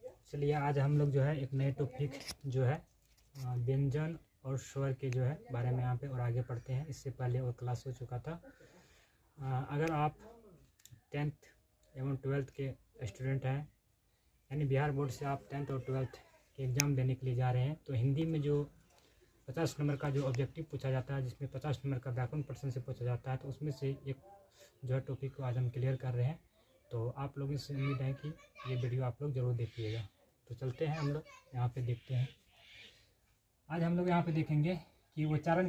चलिए आज हम लोग जो है एक नए टॉपिक जो है व्यंजन और स्वर के जो है बारे में यहाँ पे और आगे पढ़ते हैं। इससे पहले और क्लास हो चुका था। अगर आप 10th एवं 12th के स्टूडेंट हैं, यानी बिहार बोर्ड से आप 10th और 12th के एग्ज़ाम देने के लिए जा रहे हैं, तो हिंदी में जो 50 नंबर का जो ऑब्जेक्टिव पूछा जाता है, जिसमें 50 नंबर का व्याकरण प्रश्न से पूछा जाता है, तो उसमें से एक जो है टॉपिक को आज हम क्लियर कर रहे हैं। तो आप लोगों से उम्मीद है कि ये वीडियो आप लोग ज़रूर देखिएगा। तो चलते हैं, हम लोग यहाँ पे देखते हैं। आज हम लोग यहाँ पे देखेंगे कि उच्चारण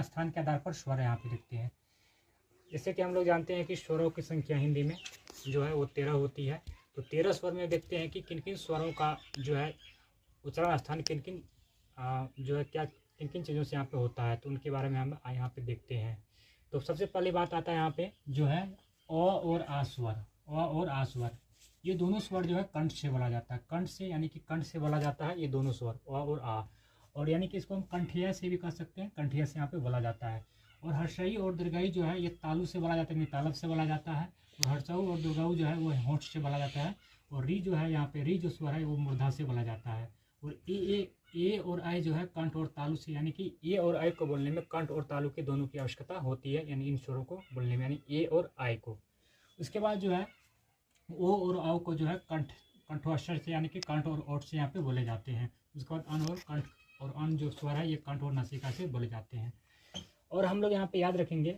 स्थान के आधार पर स्वर यहाँ पे देखते हैं। जैसे कि हम लोग जानते हैं कि स्वरों की संख्या हिंदी में जो है वो 13 होती है। तो 13 स्वर में देखते हैं कि किन किन स्वरों का जो है उच्चारण स्थान किन किन जो है क्या किन किन चीज़ों से यहाँ पे होता है, तो उनके बारे में हम यहाँ पे देखते हैं। तो सबसे पहली बात आता है यहाँ पे जो है अ और आ स्वर। अ और आ स्वर, ये दोनों स्वर जो है कंठ से बोला जाता है। कंठ से, यानी कि कंठ से बोला जाता है ये दोनों स्वर अ और आ। और यानी कि इसको हम कंठिया से भी कह सकते हैं, कंठिया से यहाँ पे बोला जाता है। और हर्षई और दीर्घई जो है ये तालु से बोला जाता है, तालब से बोला जाता है। और हर्षऊ और दीर्घऊ जो है वो होंठ से बोला जाता है। और री जो है यहाँ पे री जो स्वर है वो मूर्धा से बोला जाता है। और ए और आई जो है कंठ और तालु से, यानी कि ए और आई को बोलने में कंठ और तालु के दोनों की आवश्यकता होती है, यानी इन स्वरों को बोलने में, यानी ए और आई को। उसके बाद जो है ओ और आओ को जो है कंठोच्चार से, यानी कि कंठ और ओठ से यहाँ पे बोले जाते हैं। उसके बाद अन और कंठ और अन जो स्वर है ये कंठ और नासिका से बोले जाते हैं। और हम लोग यहाँ पे याद रखेंगे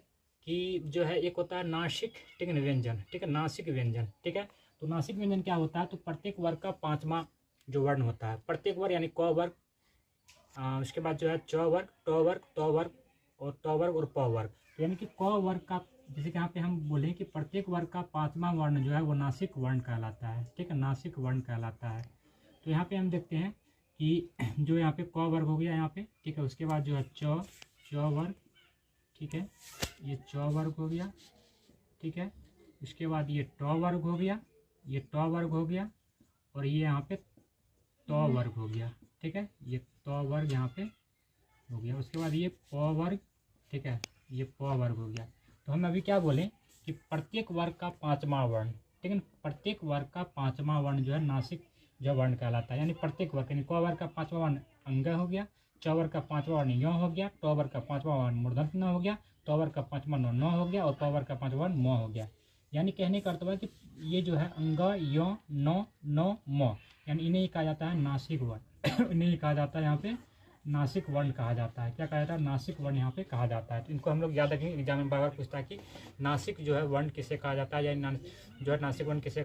कि जो है एक होता है नासिक, ठीक है, व्यंजन, ठीक है, नासिक व्यंजन, ठीक है। तो नासिक व्यंजन क्या होता है, तो प्रत्येक वर्ग का 5वां जो वर्ण होता है, प्रत्येक वर्ग यानी क वर्ग, उसके बाद जो है च वर्ग, ट वर्ग, त वर्ग और त वर्ग और प वर्ग, यानी कि क वर्ग का, जैसे कि यहाँ पे हम बोले कि प्रत्येक वर्ग का 5वां वर्ण जो है वो नासिक वर्ण कहलाता है, ठीक है, नासिक वर्ण कहलाता है। तो यहाँ पे हम देखते हैं कि जो यहाँ पे क वर्ग हो गया यहाँ पे, ठीक है। उसके बाद जो है च वर्ग, ठीक है, ये च वर्ग हो गया, ठीक है। इसके बाद ये ट वर्ग हो गया, ये ट वर्ग हो गया, और ये यहाँ पे त वर्ग हो गया, ठीक है, ये त वर्ग यहाँ पे हो गया। उसके बाद ये प वर्ग, ठीक है, ये प वर्ग हो गया। तो हम अभी क्या बोलें कि प्रत्येक वर्ग का 5वां वर्ण, ठीक है, प्रत्येक वर्ग का 5वां वर्ण जो है नासिक जो वर्ण कहलाता है। यानी प्रत्येक वर्ग, यानी क वर्ग का 5वां वर्ण अंग हो गया, च वर्ग का 5वां वर्ण य हो गया, ट वर्ग का 5वां वर्ण मूर्धन्य न हो गया, त वर्ग का 5वां न हो गया, और प वर्ग का 5वां वर्ण म हो गया। यानी कहने का अर्थ है कि ये जो है अंग, य, न, म, यानी इन्हें कहा जाता है नासिक वर्ण। इन्हें कहा जाता है यहाँ पे नासिक वर्ण कहा जाता है। क्या कहा जाता है, नासिक वर्ण यहाँ पे कहा जाता है। तो इनको हम लोग याद रखेंगे, एग्जाम में बार बार पूछता है कि नासिक जो है वर्ण किसे कहा जाता है, या जो है नासिक वर्ण किसे